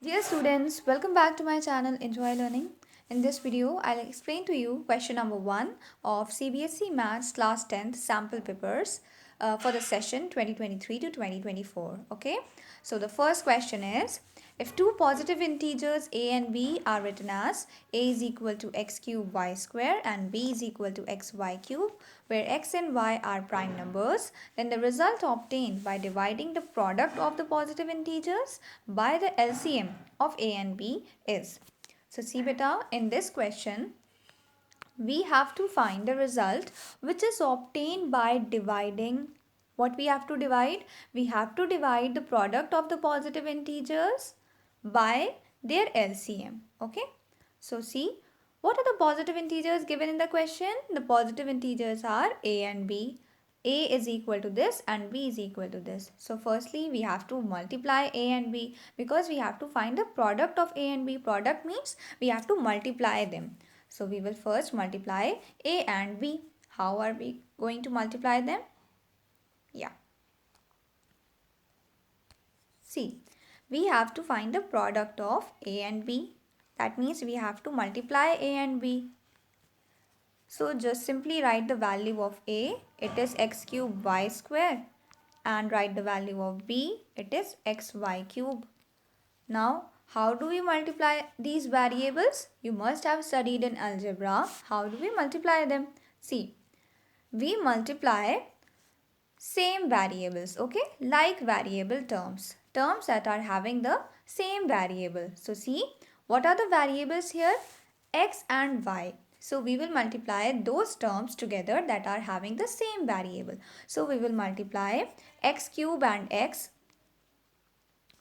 Dear students, welcome back to my channel Enjoy Learning. In this video, I'll explain to you question number 1 of CBSE Maths Class 10th sample papers for the session 2023 to 2024. Okay, so the first question is, if two positive integers a and b are written as a is equal to x cube y square and b is equal to xy cube, where x and y are prime numbers, then the result obtained by dividing the product of the positive integers by the LCM of a and b is. So see beta, in this question, we have to find the result which is obtained by dividing. What we have to divide? We have to divide the product of the positive integers by their LCM. Okay. So see, what are the positive integers given in the question? The positive integers are a and b. A is equal to this and b is equal to this. So firstly, we have to multiply a and b because we have to find the product of a and b. Product means we have to multiply them. So we will first multiply a and b. How are we going to multiply them? Yeah. See, we have to find the product of a and b. That means we have to multiply a and b. So just simply write the value of a, it is x cube y square, and write the value of b, it is xy cube. Now, how do we multiply these variables? You must have studied in algebra. How do we multiply them? See, we multiply same variables, okay? Like variable terms. Terms that are having the same variable. So see, what are the variables here? X and y. So we will multiply those terms together that are having the same variable. So we will multiply x cube and x.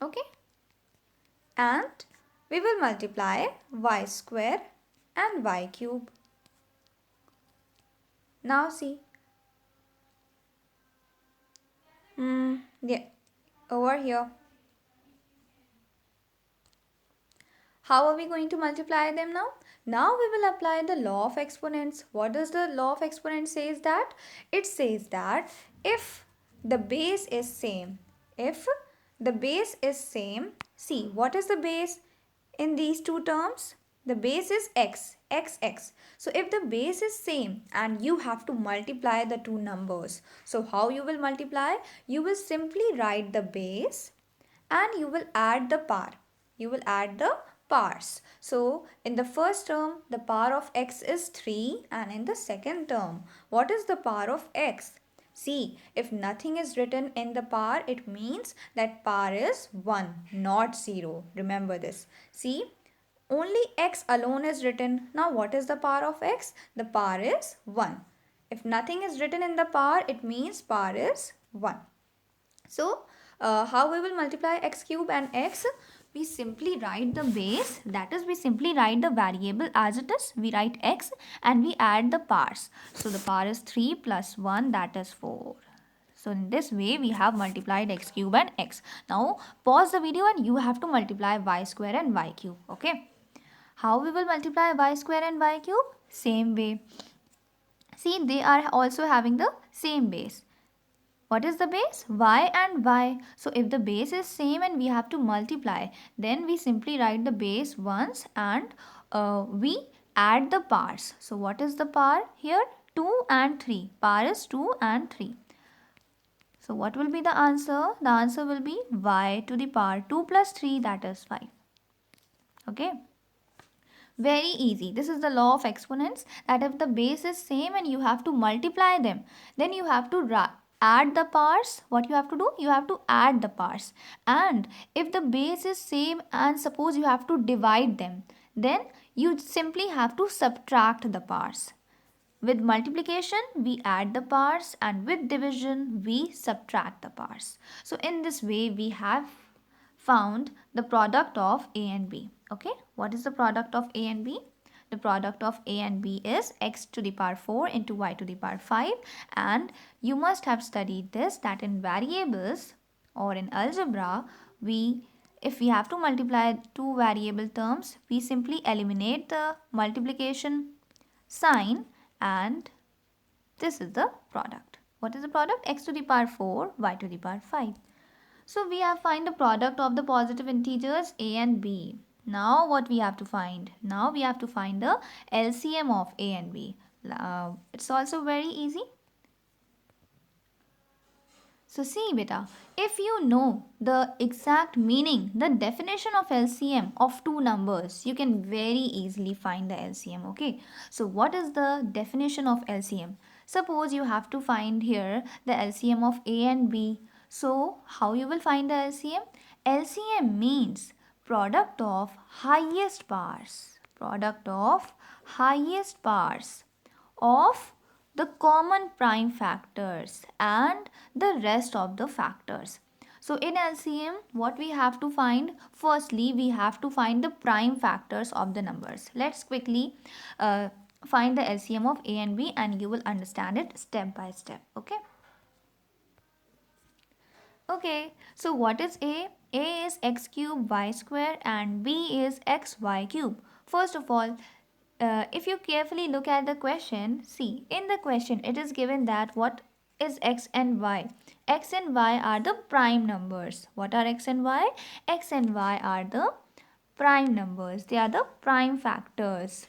Okay? And we will multiply y square and y cube. Now see. Yeah, over here. How are we going to multiply them now? Now we will apply the law of exponents. What does the law of exponents says that? It says that if the base is same, see, what is the base in these two terms? The base is x, x. So if the base is same and you have to multiply the two numbers. So how you will multiply? You will simply write the base and you will add the power. You will add the powers. So in the first term, the power of x is 3, and in the second term, what is the power of x? See, if nothing is written in the power, it means that power is 1, not 0. Remember this. See, only x alone is written. Now what is the power of x? The power is 1. If nothing is written in the power, it means power is 1. So, how we will multiply x cube and x? We simply write the base, that is we simply write the variable as it is. We write x and we add the powers. So, the power is 3 plus 1, that is 4. So, in this way we have multiplied x cube and x. Now, pause the video and you have to multiply y square and y cube. Okay. How we will multiply y square and y cube? Same way. See, they are also having the same base. What is the base? Y and y. So if the base is same and we have to multiply, then we simply write the base once and we add the powers. So what is the power here? 2 and 3. Power is 2 and 3. So what will be the answer? The answer will be y to the power 2 plus 3, that is 5. Okay. Very easy. This is the law of exponents, that if the base is same and you have to multiply them, then you have to add the powers. What you have to do? You have to add the powers. And if the base is same and suppose you have to divide them, then you simply have to subtract the powers. With multiplication, we add the powers, and with division, we subtract the powers. So in this way, we have found the product of a and b. Okay, what is the product of a and b? The product of a and b is x to the power 4 into y to the power 5, and you must have studied this, that in variables or in algebra, if we have to multiply two variable terms, we simply eliminate the multiplication sign, and this is the product. What is the product? X to the power 4, y to the power 5. So we have find the product of the positive integers a and b. Now what we have to find? Now we have to find the LCM of a and b. It's also very easy. So see beta, if you know the exact meaning, the definition of LCM of two numbers, you can very easily find the LCM, okay? So what is the definition of LCM? Suppose you have to find here the LCM of A and B. So how you will find the LCM? LCM means product of highest powers. Product of highest powers of the common prime factors and the rest of the factors. So in LCM, what we have to find? Firstly, we have to find the prime factors of the numbers. Let's quickly find the LCM of A and B, and you will understand it step by step. Okay. Okay, so what is A? A is x cube y square and B is xy cube. First of all, if you carefully look at the question, see, in the question it is given that what is x and y. X and y are the prime numbers. What are x and y? X and y are the prime numbers. They are the prime factors.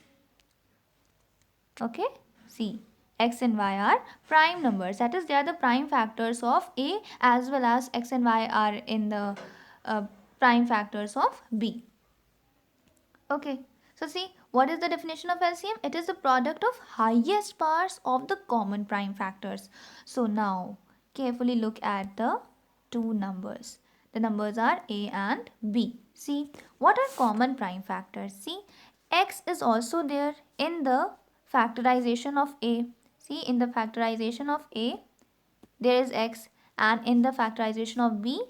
Okay, see, x and y are prime numbers. That is, they are the prime factors of A, as well as x and y are in the uh, prime factors of B. Okay, so see, what is the definition of LCM? It is the product of highest powers of the common prime factors. So now, carefully look at the two numbers. The numbers are A and B. See, what are common prime factors? See, x is also there in the factorization of A. See, in the factorization of A, there is x, and in the factorization of b,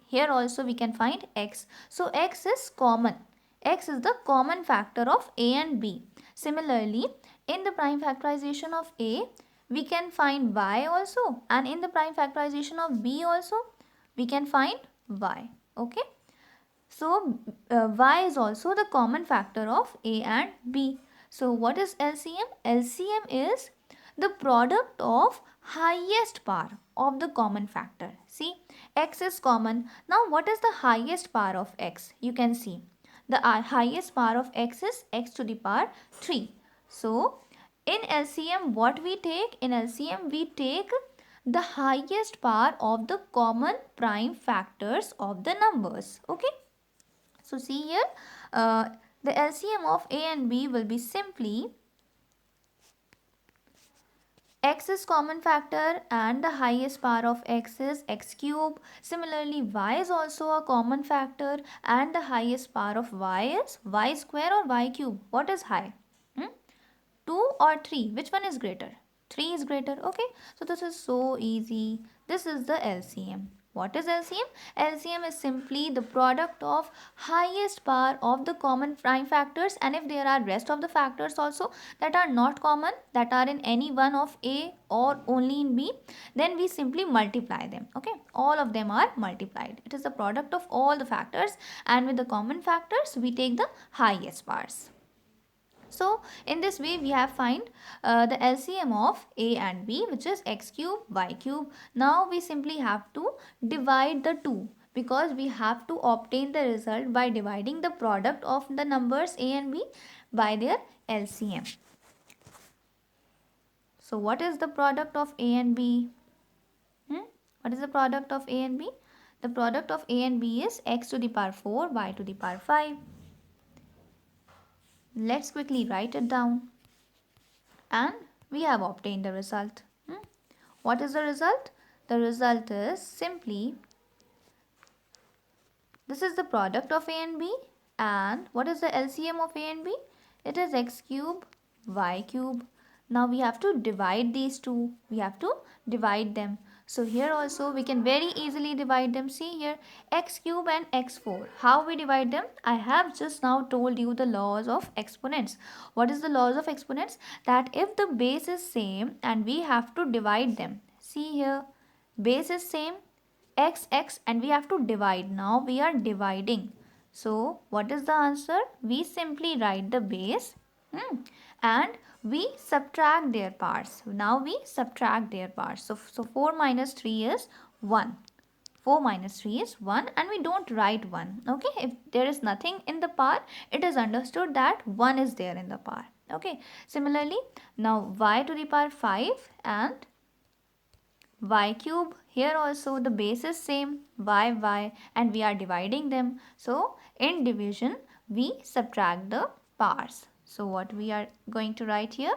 here also we can find x. So x is common. X is the common factor of a and b. Similarly, in the prime factorization of a, we can find y also, and in the prime factorization of b also, we can find y. Okay. So y is also the common factor of a and b. So what is LCM? LCM is the product of highest power of the common factor. See, x is common. Now what is the highest power of x? You can see the highest power of x is x to the power 3. So in LCM, what we take? In LCM, we take the highest power of the common prime factors of the numbers. Okay. So see here, the LCM of A and B will be simply x is common factor and the highest power of x is x cube. Similarly, y is also a common factor and the highest power of y is y square or y cube. What is high? 2 or 3? Which one is greater? 3 is greater. Okay. So this is so easy. This is the LCM. What is LCM? LCM is simply the product of highest power of the common prime factors, and if there are rest of the factors also that are not common, that are in any one of A or only in B, then we simply multiply them. Okay. All of them are multiplied. It is the product of all the factors, and with the common factors we take the highest powers. So in this way we have find the LCM of A and B, which is x cube y cube. Now we simply have to divide the two, because we have to obtain the result by dividing the product of the numbers A and B by their LCM. So what is the product of A and B? What is the product of A and B? The product of A and B is x to the power 4 y to the power 5. Let's quickly write it down. And we have obtained the result. What is the result? The result is simply, this is the product of A and B, and what is the LCM of A and B? It is x cube y cube. Now we have to divide these two. We have to divide them. So here also we can very easily divide them. See here, x cube and x4. How we divide them? I have just now told you the laws of exponents. What is the laws of exponents? That if the base is same and we have to divide them. See here, base is same, x and we have to divide. Now we are dividing. So what is the answer? We simply write the base and we subtract their parts. Now we subtract their parts. So 4 minus 3 is 1. 4 minus 3 is 1 and we don't write 1. Okay, if there is nothing in the power, it is understood that 1 is there in the power. Okay, similarly, now y to the power 5 and y cube, here also the base is same, y, and we are dividing them. So in division we subtract the powers. So what we are going to write here?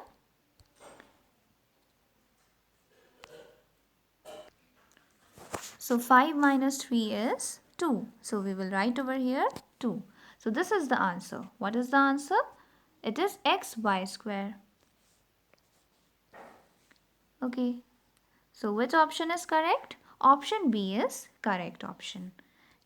So 5 minus 3 is 2. So we will write over here 2. So this is the answer. What is the answer? It is xy square. Okay. So which option is correct? Option B is correct option.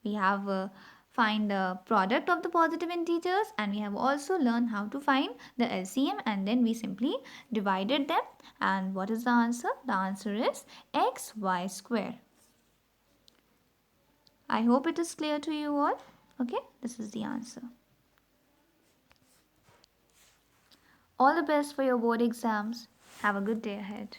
We have find the product of the positive integers and we have also learned how to find the LCM, and then we simply divided them. And what is the answer? The answer is xy square. I hope it is clear to you all. Okay, this is the answer. All the best for your board exams. Have a good day ahead.